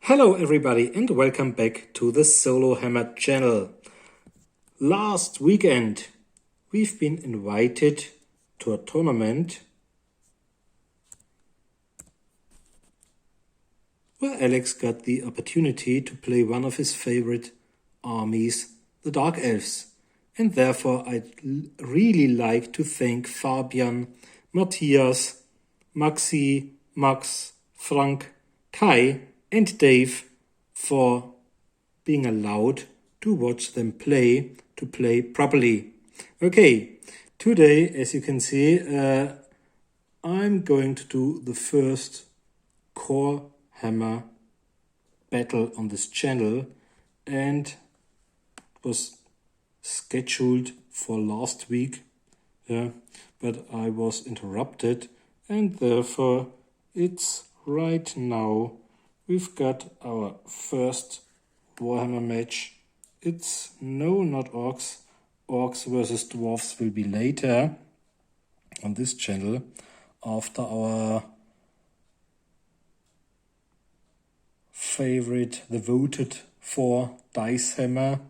Hello everybody and welcome back to the Solo Hammer channel. Last weekend we've been invited to a tournament where Alex got the opportunity to play one of his favorite armies, the Dark Elves. And therefore I'd really like to thank Fabian, Matthias, Maxi, Max, Frank, Kai and Dave for being allowed to watch them play, to play properly. Okay, today, as you can see, I'm going to do the first core hammer battle on this channel, and it was scheduled for last week, but I was interrupted, and therefore it's right now. We've got our first Warhammer match. It's not orcs. Orcs versus dwarves will be later on this channel after our favorite, the voted for dice hammer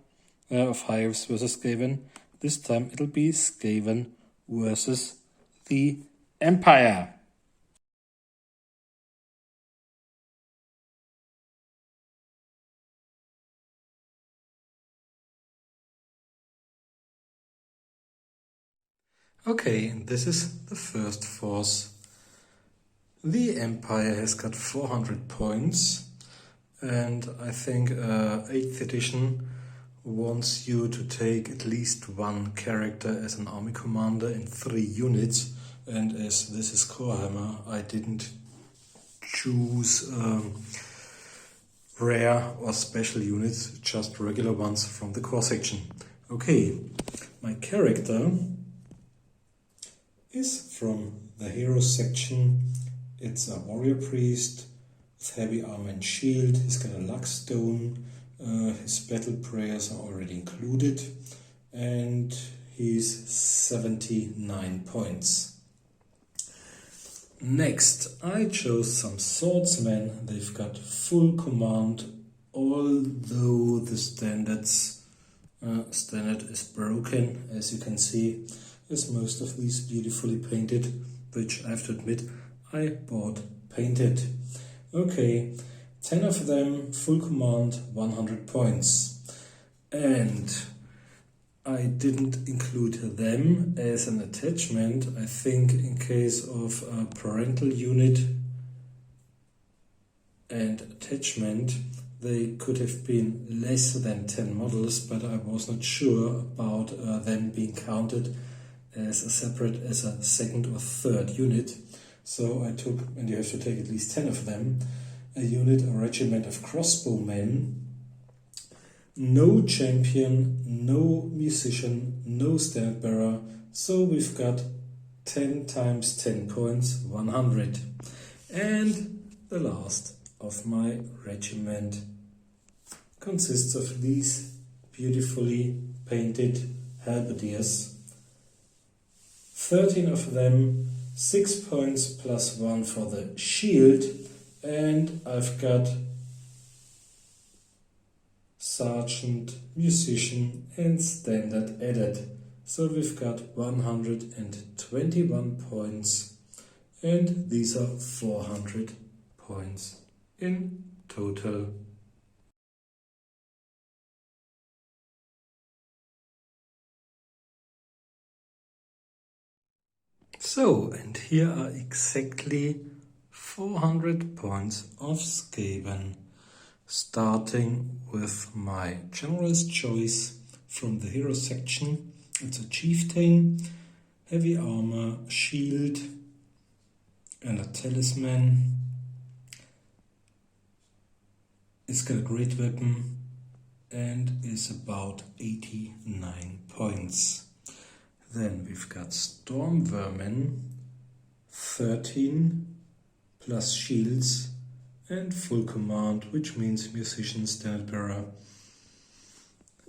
of High Elves versus Skaven. This time it'll be Skaven versus the Empire. Okay, this is the first force. The Empire has got 400 points, and I think 8th edition wants you to take at least one character as an army commander in 3 units, and as this is Core Hammer, I didn't choose rare or special units, just regular ones from the core section. Okay, my character is from the hero section. It's a warrior priest with heavy armor and shield. He's got a luck stone. His battle prayers are already included, and he's 79 points. Next, I chose some swordsmen. They've got full command, although the standard is broken, as you can see, as most of these beautifully painted, which I have to admit I bought painted. Okay, 10 of them, full command, 100 points. And I didn't include them as an attachment. I think in case of a parental unit and attachment, they could have been less than 10 models, but I was not sure about them being counted as a separate, as a second or third unit. So I took, and you have to take at least 10 of them, a unit, a regiment of crossbowmen. No champion, no musician, no standard bearer. So we've got 10 times 10 points, 100. And the last of my regiment consists of these beautifully painted halberdiers. 13 of them, 6 points plus 1 for the shield, and I've got sergeant, musician and standard added. So we've got 121 points, and these are 400 points in total. So, and here are exactly 400 points of Skaven, starting with my general's choice from the hero section. It's a chieftain, heavy armor, shield and a talisman. It's got a great weapon and is about 89 points. Then we've got Storm Vermin, 13 plus shields and full command, which means musician, standard bearer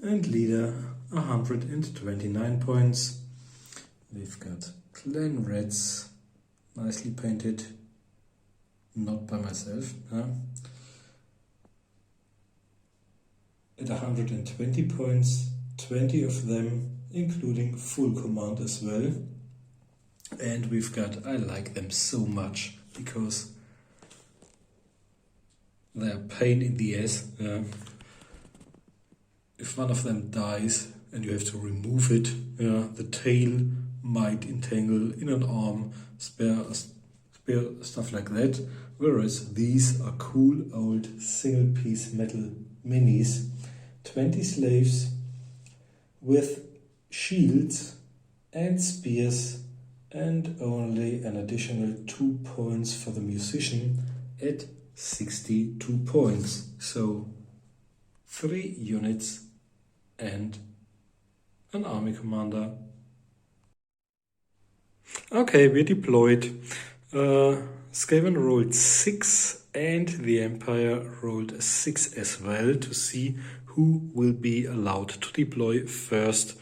and leader, 129 points. We've got Clan Reds, nicely painted, not by myself. at 120 points, 20 of them including full command as well. And we've got, I like them so much because they're a pain in the ass. If one of them dies and you have to remove it, the tail might entangle in an arm, spare stuff like that. Whereas these are cool old single piece metal minis, 20 slaves with shields and spears, and only an additional 2 points for the musician at 62 points. So 3 units and an army commander. Okay, we're deployed. Skaven rolled 6 and the Empire rolled a 6 as well to see who will be allowed to deploy first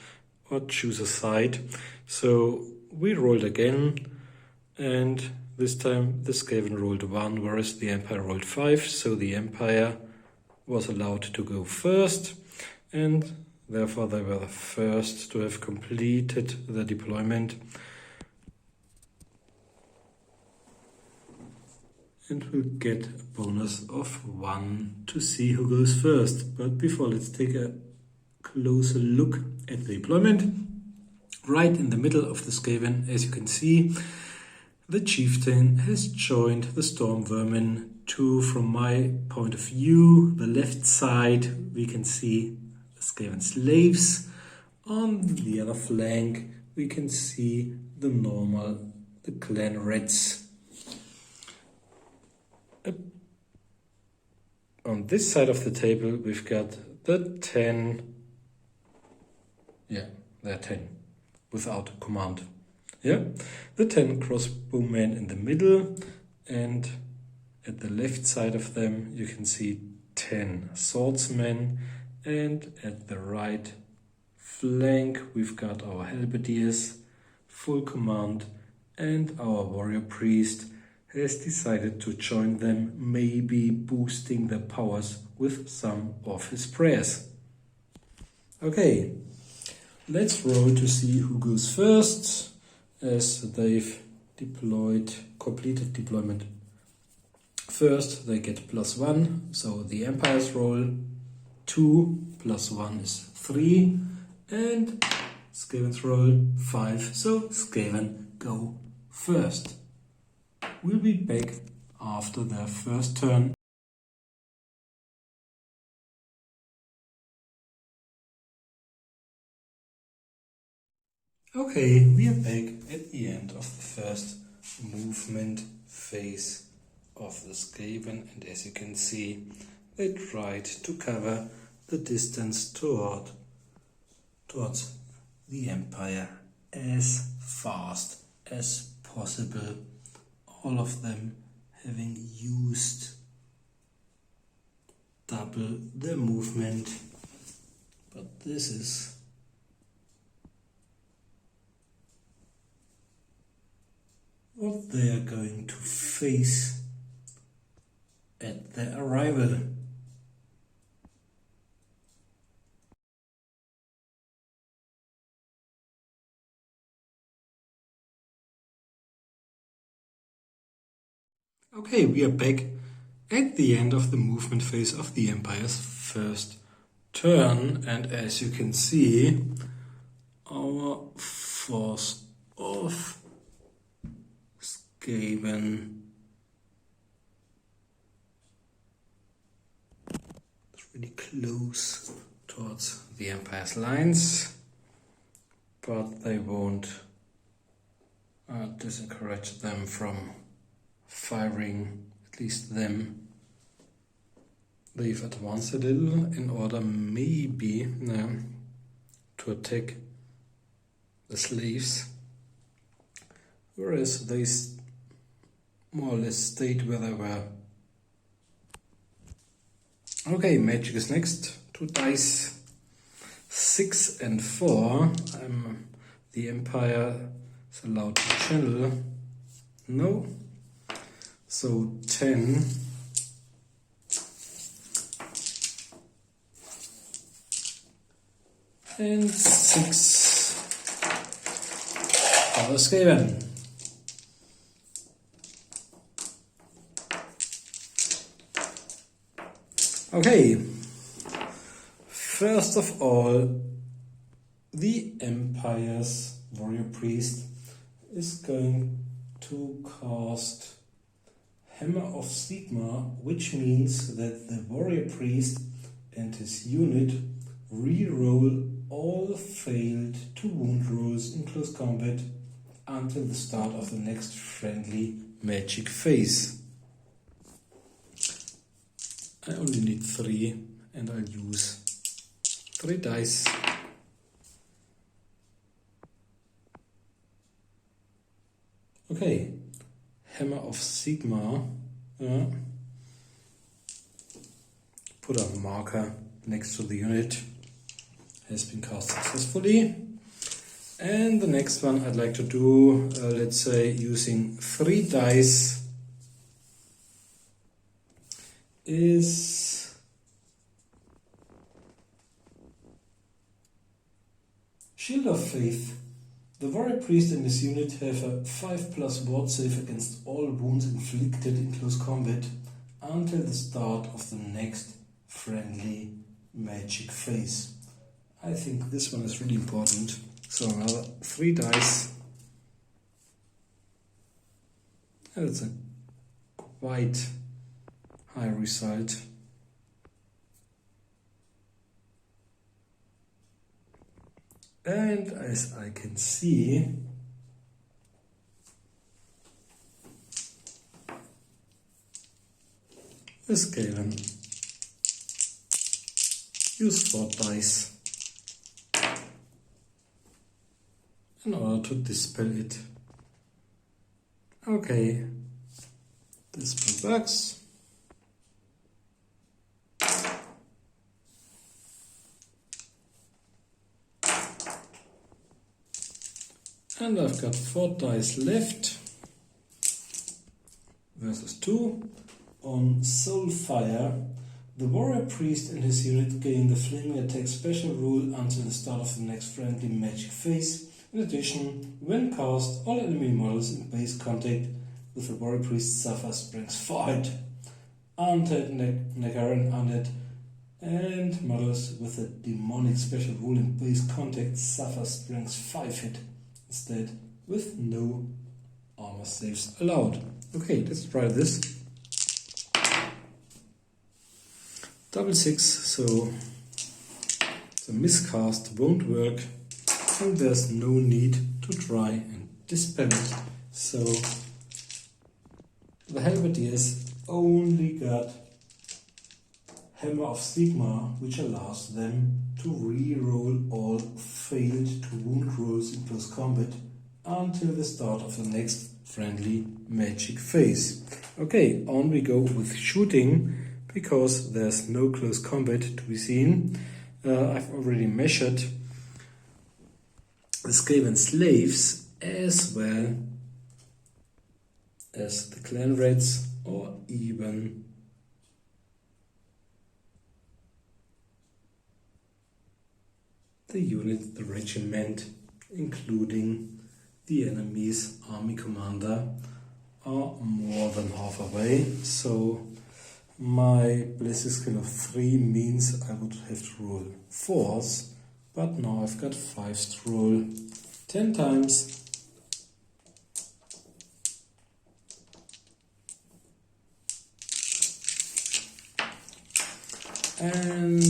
or choose a side. So we rolled again, and this time the Skaven rolled 1, whereas the Empire rolled 5. So the Empire was allowed to go first, and therefore they were the first to have completed the deployment. And we'll get a bonus of 1 to see who goes first. But before, let's take a closer look at the deployment. Right in the middle of the Skaven, as you can see, the chieftain has joined the storm vermin to, from my point of view, the left side, we can see the Skaven slaves. On the other flank, we can see the clan reds. On this side of the table, we've got the 10. Yeah, they're 10 without command. Yeah, the 10 crossbowmen in the middle, and at the left side of them, you can see 10 swordsmen, and at the right flank, we've got our halberdiers, full command, and our warrior priest has decided to join them, maybe boosting their powers with some of his prayers. Okay, let's roll to see who goes first, as they've completed deployment. First, they get +1, so the Empires roll 2, +1 is 3, and Skaven's roll 5, so Skaven go first. We'll be back after their first turn. Okay, we are back at the end of the first movement phase of the Skaven, and as you can see, they tried to cover the distance towards the Empire as fast as possible. All of them having used double their movement, but this is what they are going to face at their arrival. Okay, we are back at the end of the movement phase of the Empire's first turn, and as you can see, our force of Skaven is really close towards the Empire's lines, but they won't discourage them from firing, at least them. They've advanced a little in order maybe to attack the slaves, whereas they more or less stayed where they were. Okay, magic is next. 2 dice, 6 and 4. The Empire is allowed to channel. No. So 10. and 6 for the Skaven. Okay, first of all, the Empire's Warrior Priest is going to cast Hammer of Sigmar, which means that the Warrior Priest and his unit re-roll all failed to wound rolls in close combat until the start of the next friendly magic phase. I only need 3 and I'll use 3 dice. Okay, Hammer of Sigmar. Put a marker next to the unit. Has been cast successfully. And the next one I'd like to do, let's say using 3 dice, is Shield of Faith. The Warrior Priest and his unit have a 5+ ward save against all wounds inflicted in close combat until the start of the next friendly magic phase. I think this one is really important. So another 3 dice. That's a quite high result. And as I can see, the Skaven use 4 dice in order to dispel it. Okay, dispel bugs. And I've got 4 dice left versus 2. On Soulfire, the Warrior Priest and his unit gain the Flaming Attack special rule until the start of the next friendly magic phase. In addition, when cast, all enemy models in base contact with the Warrior Priest suffer strength 4 hit. Undead, Nagaran Undead, and models with a demonic special rule in base contact suffer strength 5 hit. Instead, with no armor saves allowed. Okay, let's try this. Double 6, so the miscast won't work, and there's no need to try and dispel it. So the Halberdiers only got Hammer of Sigmar, which allows them to re-roll all failed to wound rolls in close combat until the start of the next friendly magic phase. Okay, on we go with shooting, because there's no close combat to be seen. I've already measured the Skaven slaves as well as the clan raids, or even the unit, the regiment, including the enemy's army commander, are more than half away. So my blessing skill of 3 means I would have to roll 4s, but now I've got 5s to roll 10 times. And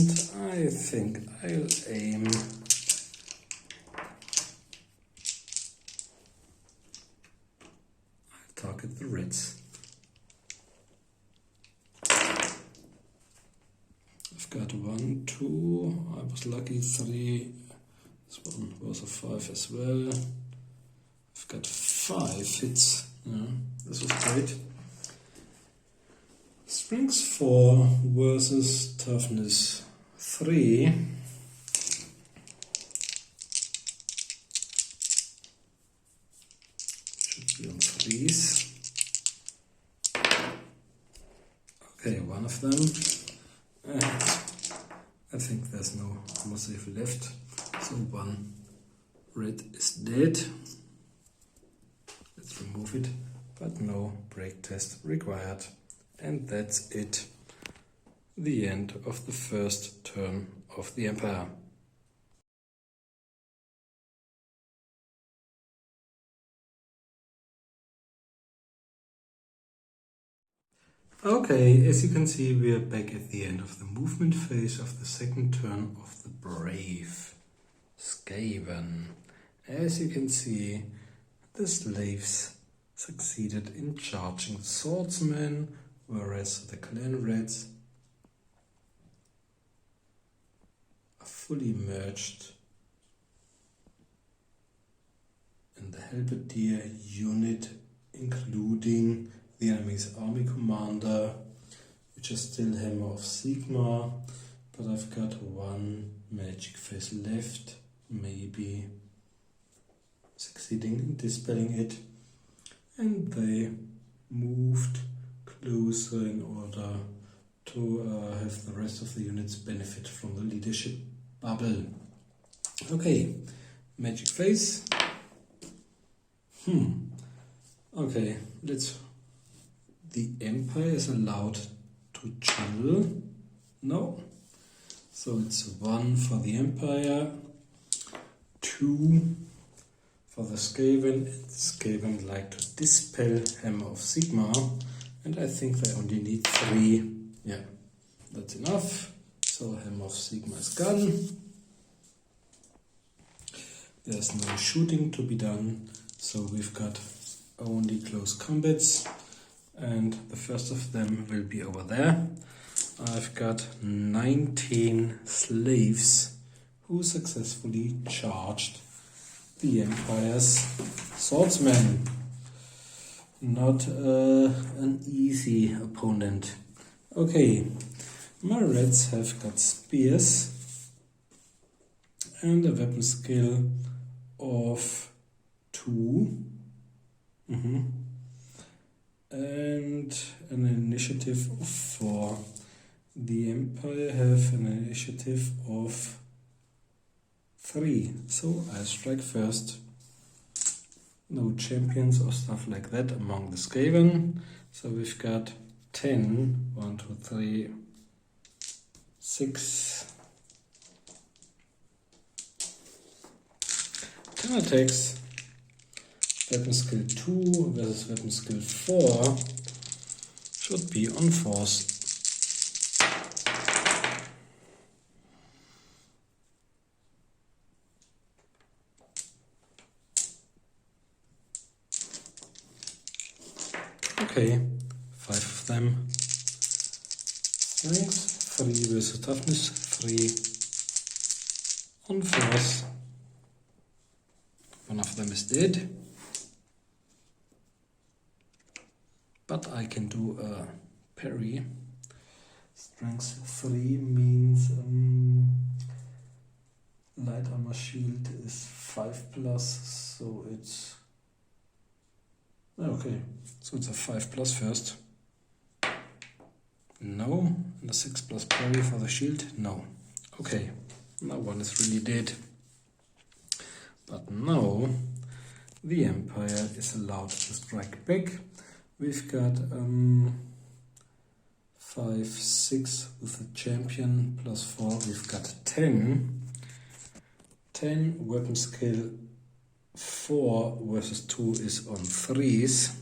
I think I'll aim target the reds. I've got 1, 2, I was lucky, 3, this one was a 5 as well. I've got 5 hits, yeah, this was great. Strength 4 versus toughness 3. Should be on 3s. Okay, one of them. And I think there's no more save left. So one red is dead. Let's remove it, but no break test required. And that's it. The end of the first turn of the Empire. Okay, as you can see, we are back at the end of the movement phase of the second turn of the brave Skaven. As you can see, the slaves succeeded in charging the swordsmen, whereas the clan reds are fully merged in the halberdier unit, including the enemy's army commander, which is still Hammer of Sigmar, but I've got one magic phase left, maybe succeeding in dispelling it, and they moved closer in order to have the rest of the units benefit from the leadership bubble. Okay, magic phase. Okay, the Empire is allowed to channel. No. So it's 1 for the Empire, 2 for the Skaven. And the Skaven like to dispel Hammer of Sigmar, and I think they only need 3. Yeah, that's enough. So Hammer of Sigmar is gone. There's no shooting to be done, so we've got only close combats, and the first of them will be over there. I've got 19 slaves who successfully charged the Empire's swordsmen. Not an easy opponent. Okay, my reds have got spears and a weapon skill of 2. And an initiative of 4. The Empire have an initiative of 3, so I strike first. No champions or stuff like that among the Skaven, so we've got 10, 1, 2, 3, 6, 10 attacks. Weapon skill 2 versus weapon skill 4 should be on force. Okay, 5 of them. Strength, 3 versus toughness, 3 on force. One of them is dead. But I can do a parry. Strength 3 means light armor shield is 5+, so it's okay. So it's a 5+ first. No, and a 6+ parry for the shield. No. Okay, now one is really dead. But now the Empire is allowed to strike back. We've got 5, 6 with the champion plus 4. We've got 10. 10 weapon skill 4 versus 2 is on 3s.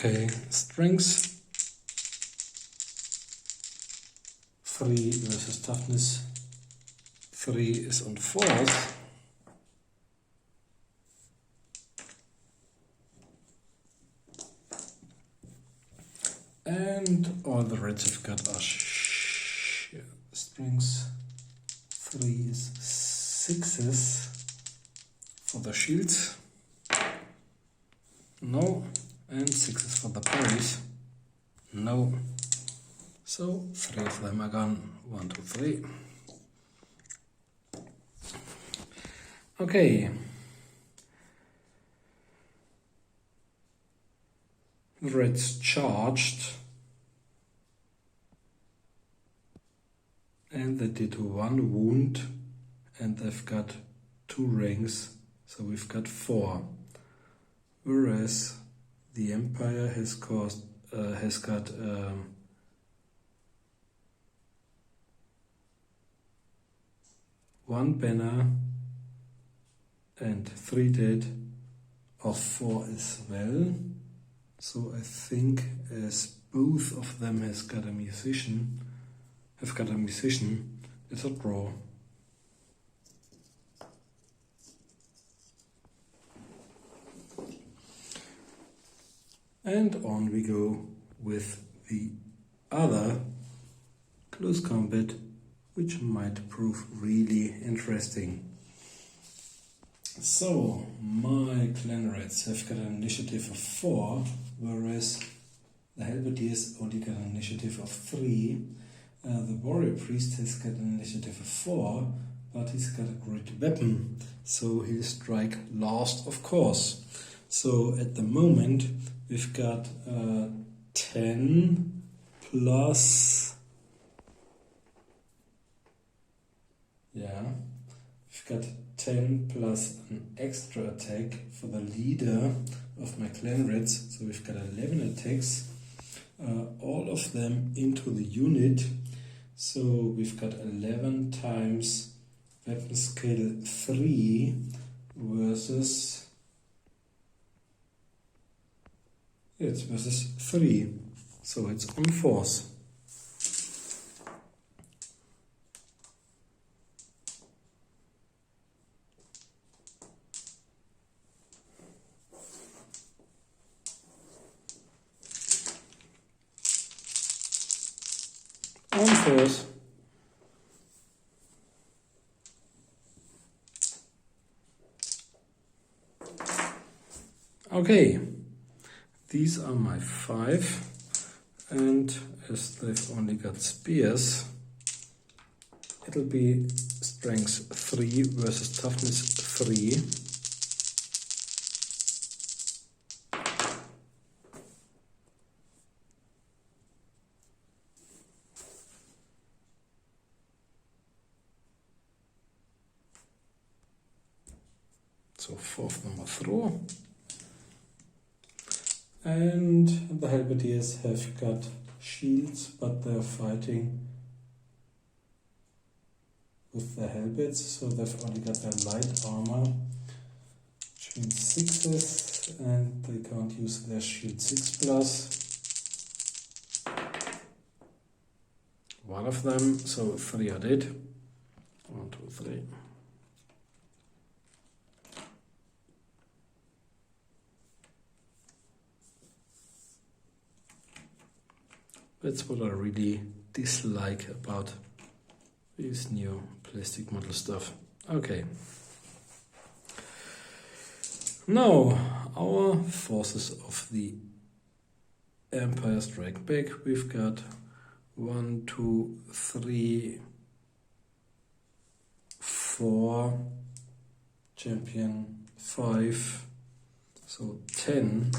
Okay, strengths 3 versus toughness. 3 is on force. And all the reds have got are strengths. 3 is 6s for the shields. No. And 6s for the parries. No. So 3 of them are gone. 1, 2, 3. Okay. The red's charged. And they did 1 wound. And they've got 2 rings. So we've got 4. Whereas the Empire has got 1 banner and 3 dead, or 4 as well. So I think as both of them have got a musician, it's a draw. And on we go with the other close combat, which might prove really interesting. So, my clan rats have got an initiative of 4, whereas the halberdiers only got an initiative of 3. The warrior priest has got an initiative of 4, but he's got a great weapon, so he'll strike last, of course. So at the moment we've got 10 plus, we've got 10 plus an extra attack for the leader of my clan rats, so we've got 11 attacks, all of them into the unit. So we've got 11 times weapon skill 3 versus, it's versus 3, so it's on force. On force. Okay, these are my 5, and as they've only got spears, it'll be strength 3 versus toughness 3. So 4 of them are through. And the halberdiers have got shields, but they're fighting with their halberds, so they've only got their light armor, which means 6s, and they can't use their shield 6 plus. 1 of them, so 3 are dead. 1, 2, 3. That's what I really dislike about this new plastic model stuff. Okay. Now, our forces of the Empire Strike Back. We've got 1, 2, 3, 4, champion 5, so 10.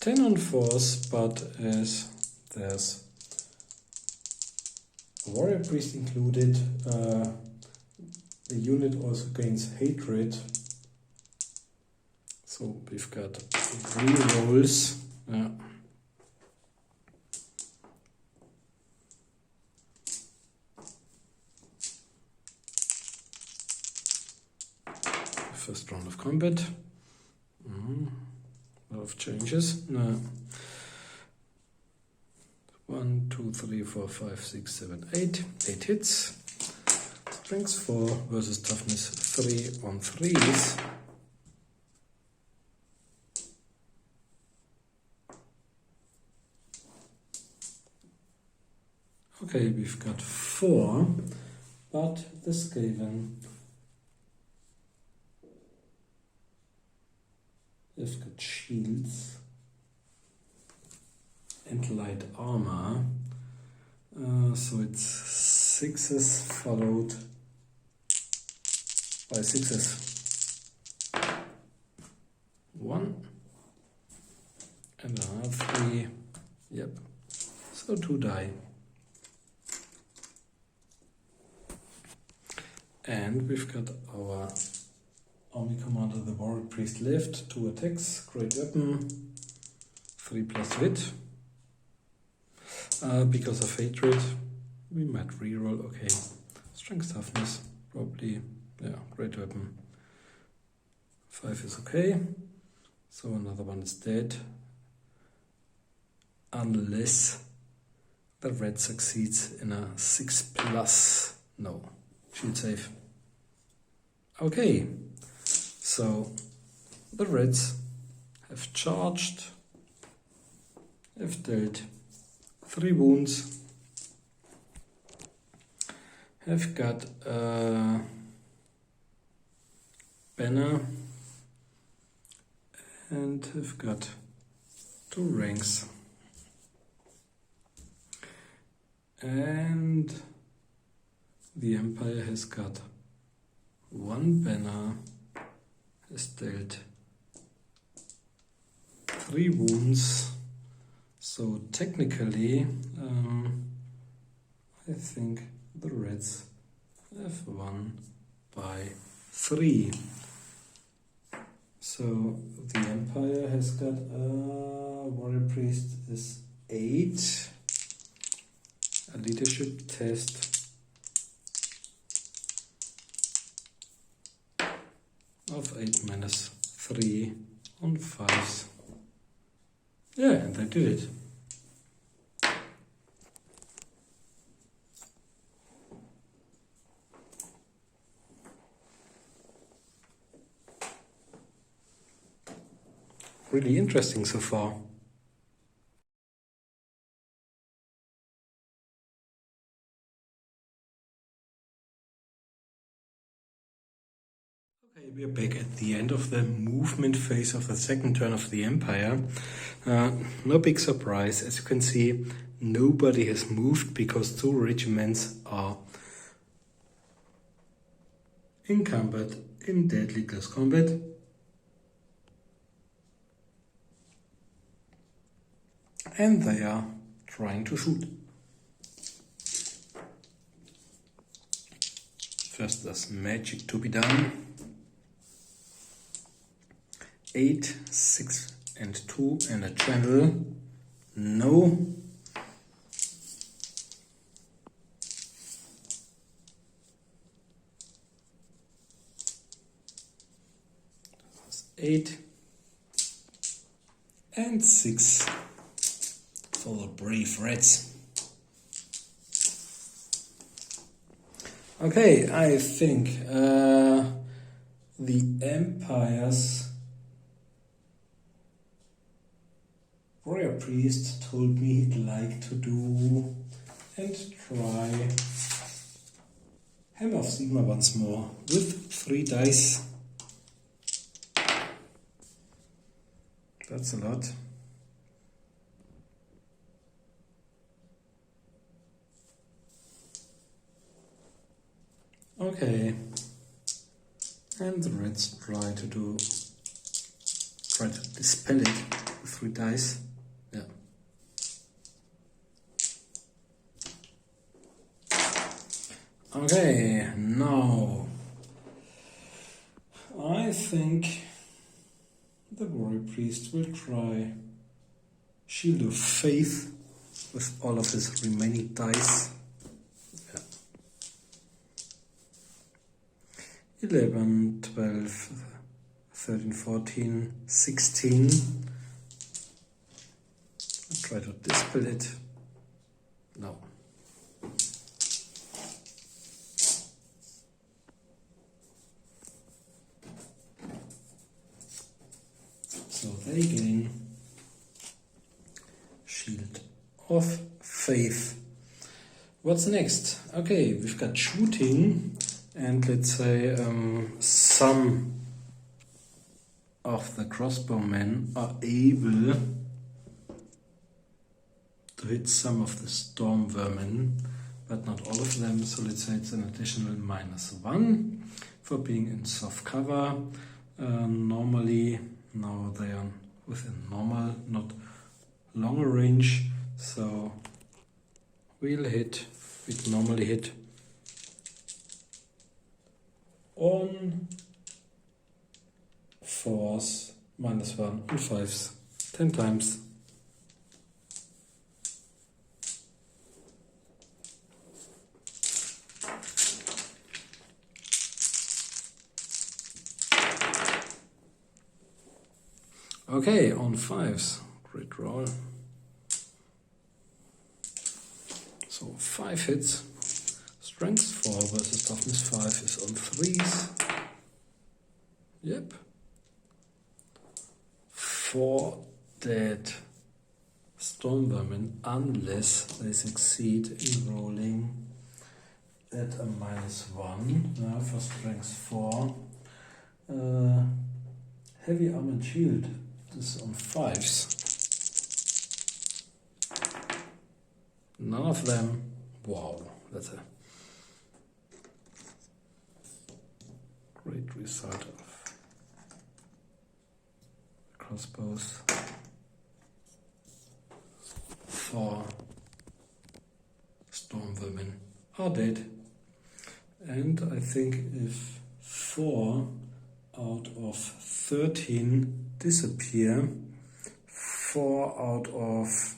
On force, but as there's a warrior priest included, the unit also gains hatred. So we've got 3 rolls. First round of combat. A lot of changes. 1, 2, 3, 4, 5, 6, 7, 8. 8 hits. Strength 4 versus toughness 3 on 3s. Okay, we've got 4, but the Skaven have got shields. and light armor. So it's 6s followed by 6s. 1 and another 3. Yep. So 2 die. And we've got our army commander, the warrior priest left. 2 attacks, great weapon, 3+ wit. Because of hatred, we might reroll. Okay, strength toughness, probably, yeah, great weapon. 5 is okay, so another one is dead. Unless the red succeeds in a 6+. No, shield save. Okay, so the reds have charged, have dealt 3 wounds, have got a banner, and have got 2 ranks. And the Empire has got 1 banner, has dealt 3 wounds. So technically, I think the Reds have won by 3. So the Empire has got a warrior priest is 8. A leadership test of 8 -3 on 5s. Yeah, and they did it. Really interesting so far. Okay, we are back at the end of the movement phase of the second turn of the Empire. No big surprise. As you can see, nobody has moved because 2 regiments are in combat, in deadly close combat. And they are trying to shoot. First, there's magic to be done. 8, 6 and 2 and a channel. No. That's 8 and 6 for the brave Reds. Okay, I think the Empire's warrior priest told me he'd like to do and try Hammer of Sigmar once more with 3 dice. That's a lot. Okay, and the Reds try to dispel it with 3 dice. Yeah. Okay, now I think the warrior priest will try Shield of Faith with all of his remaining dice. 11, 12, 13, 14, 16. I'll try to dispel it. No. So they gain Shield of Faith. What's next? Okay, we've got shooting. And let's say some of the crossbowmen are able to hit some of the storm vermin, but not all of them, so let's say it's an additional -1 for being in soft cover. Normally, now they are within normal, not longer range, so we'd normally hit on 4s, -1 and 5s 10 times. Okay, on 5s, great roll. So 5 hits, strength 4 versus toughness 5 is on 3s. Yep. 4 dead storm vermin unless they succeed in rolling at a -1 for strength 4. Heavy armored shield is on 5s. None of them. Wow, that's a great result of crossbows. 4 storm vermin are dead. And I think if 4 out of 13 disappear, 4 out of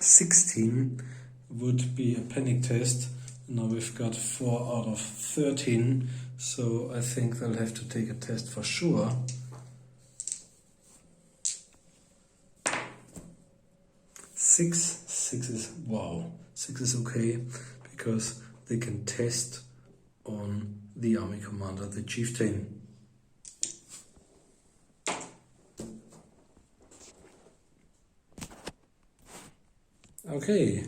16 would be a panic test. Now we've got 4 out of 13, so I think they'll have to take a test for sure. Six is wow. 6 is okay because they can test on the army commander, the chieftain. Okay,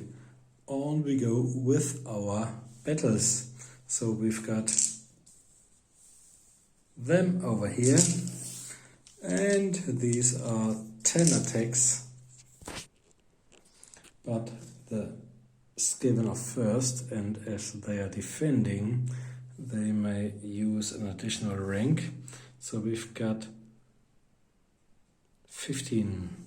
on we go with our battles. So we've got them over here, and these are 10 attacks, but the Skaven are first, and as they are defending, they may use an additional rank. So we've got 15.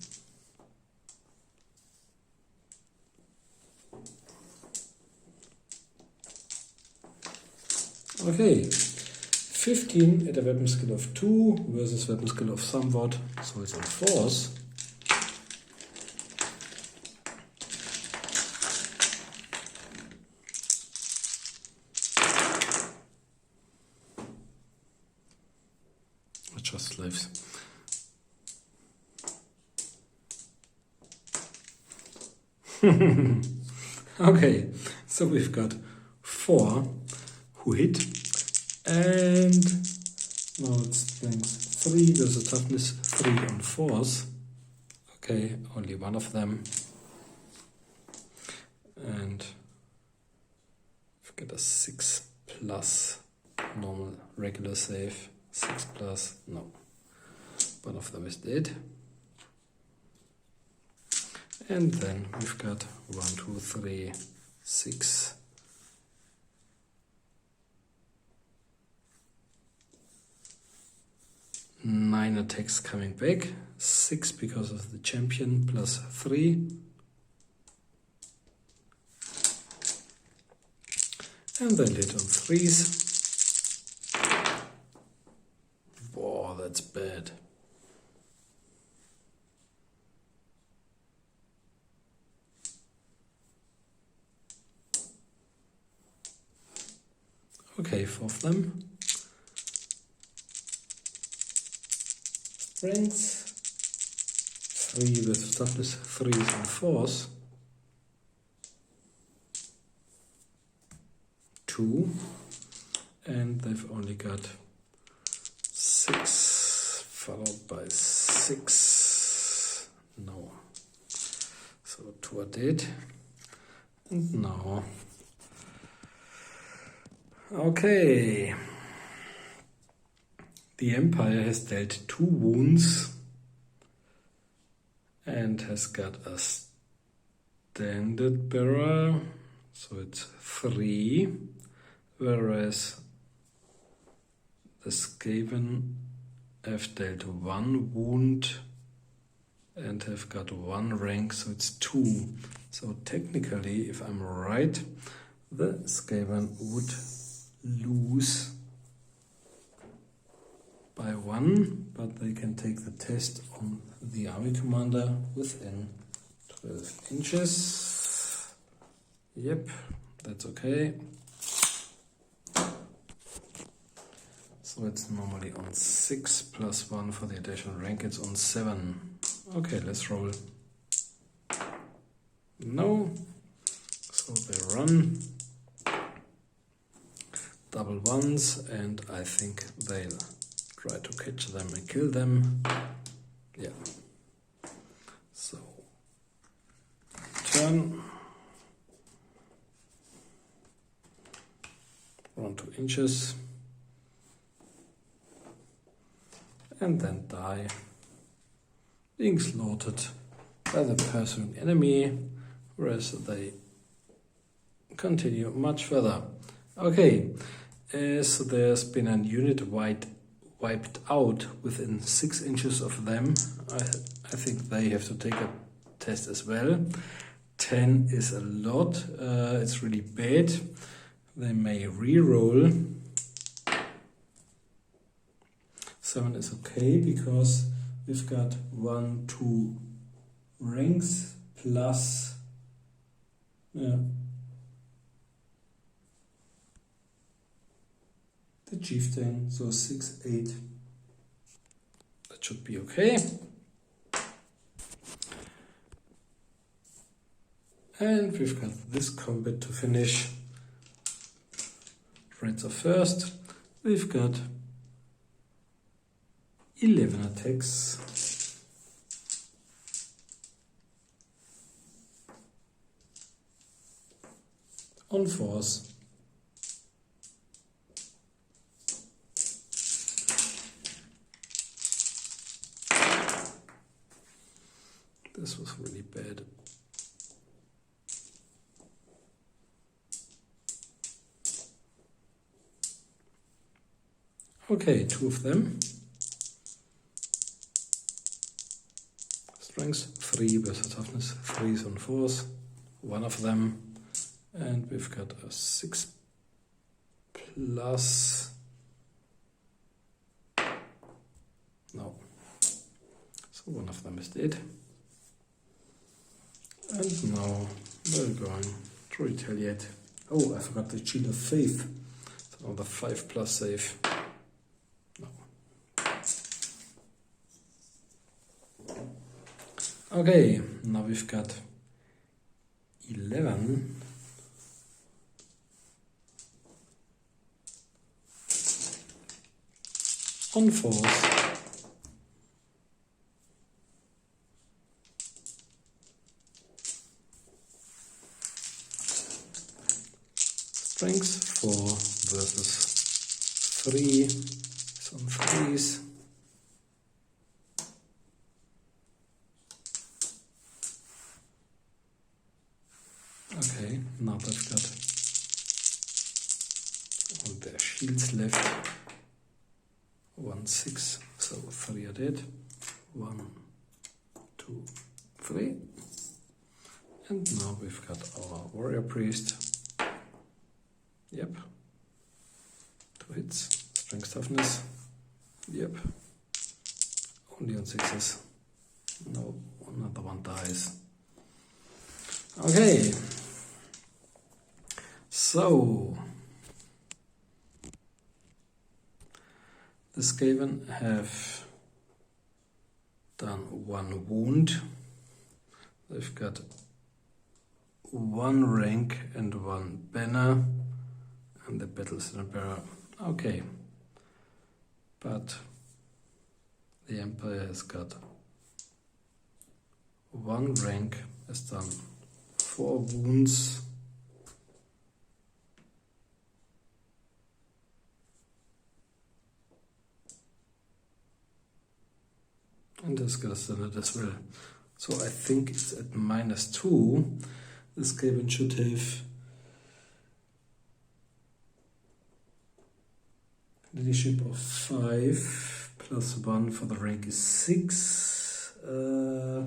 Okay, 15 at a weapon skill of 2 versus weapon skill of somewhat, so it's on 4s. It's just slaves. Okay, so we've got 4 who hit, and now it's strength 3 versus toughness 3 on 4s. Okay, only one of them, and we've got a 6 plus normal regular save. 6 plus, no, one of them is dead. And then we've got 1, 2, 3, 6. 9 attacks coming back, 6 because of the champion, plus 3. And they hit on 3s. Whoa, that's bad. Okay, 4 of them. Strength 3 with toughness 3s and 4s. 2, and they've only got 6 followed by 6. No, so 2 are dead. And now, okay. The Empire has dealt 2 wounds and has got a standard bearer, so it's 3, whereas the Skaven have dealt 1 wound and have got 1 rank, so it's 2. So technically, if I'm right, the Skaven would lose by 1, but they can take the test on the army commander within 12 inches. Yep, that's okay. So it's normally on 6 plus 1 for the additional rank, it's on 7. Okay, let's roll. No, so they run. Double 1s, and I think they'll try to catch them and kill them. Yeah. So, turn. Run 2 inches. And then die, being slaughtered by the pursuing enemy, whereas they continue much further. Okay, as there's been a unit wiped out within 6 inches of them, I think they have to take a test as well. 10 is a lot, it's really bad. They may re-roll. 7 is okay because we've got 1, 2 ranks plus the chieftain, so 6, 8. That should be okay. And we've got this combat to finish. Reds are first. We've got 11 attacks. On force. This was really bad. Okay, 2 of them. Strength 3 versus toughness, 3 is on force, 1 of them, and we've got a 6 plus. No, so 1 of them is dead. And now we're going to retaliate. Oh, I forgot the Shield of Faith. So now the 5 plus save. No. Okay, now we've got 11. On force. Strength 4 versus 3. Some 3s. Okay, now they've got all their shields left. 1, 6, so 3 are dead. 1, 2, 3. And now we've got our warrior priest. Yep. 2 hits. Strength toughness. Yep. Only on 6s. No, another one dies. Okay. So the Skaven have done 1 wound. They've got 1 rank and 1 banner, and the battle's in a bearer. Okay, but the Empire has got 1 rank, has done 4 wounds. And has got a standard as well. So I think it's at -2, The Skaven should have leadership of 5, plus 1 for the rank is 6. Or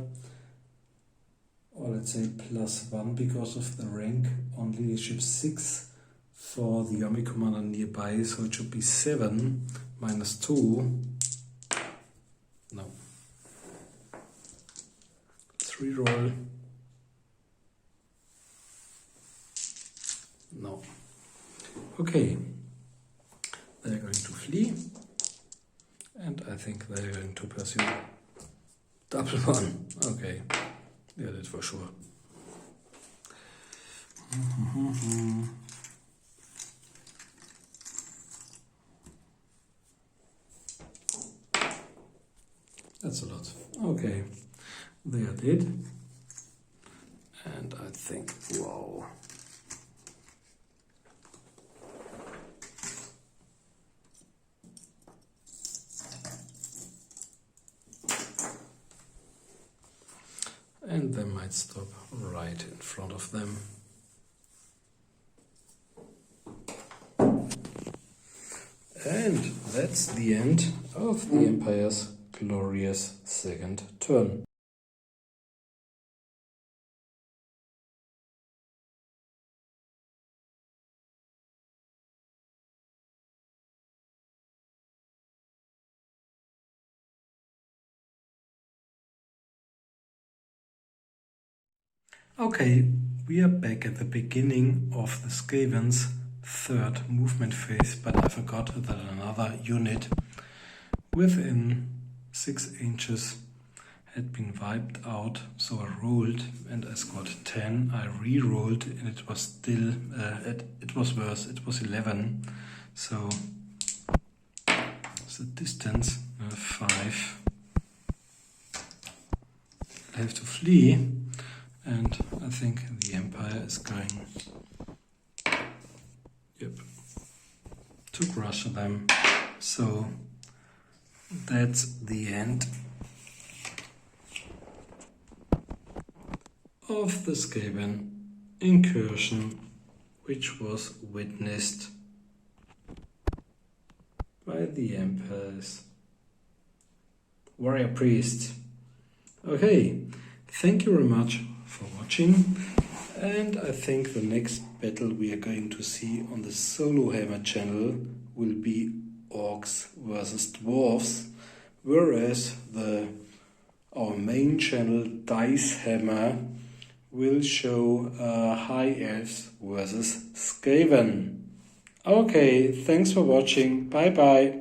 let's say plus 1 because of the rank on leadership 6 for the army commander nearby, so it should be 7 minus 2. No. Let's reroll. No. Okay. They're going to flee. And I think they're going to pursue double 1. Okay. Yeah, that's for sure. That's a lot. Okay, they are dead. And I think, wow. And they might stop right in front of them. And that's the end of the Empire's glorious second turn. Okay, we are back at the beginning of the Skaven's third movement phase, but I forgot that another unit within 6 inches had been wiped out, so I rolled and I scored 10. I re-rolled and it was still, it was worse, it was 11. So the distance, 5. I have to flee, and I think the Empire is going, to crush them. So that's the end of the Skaven incursion, which was witnessed by the Empire's warrior priest. Okay, thank you very much for watching, and I think the next battle we are going to see on the Solo Hammer channel will be Orcs versus Dwarves, whereas our main channel Dice Hammer will show High Elves versus Skaven. Okay, thanks for watching. Bye bye.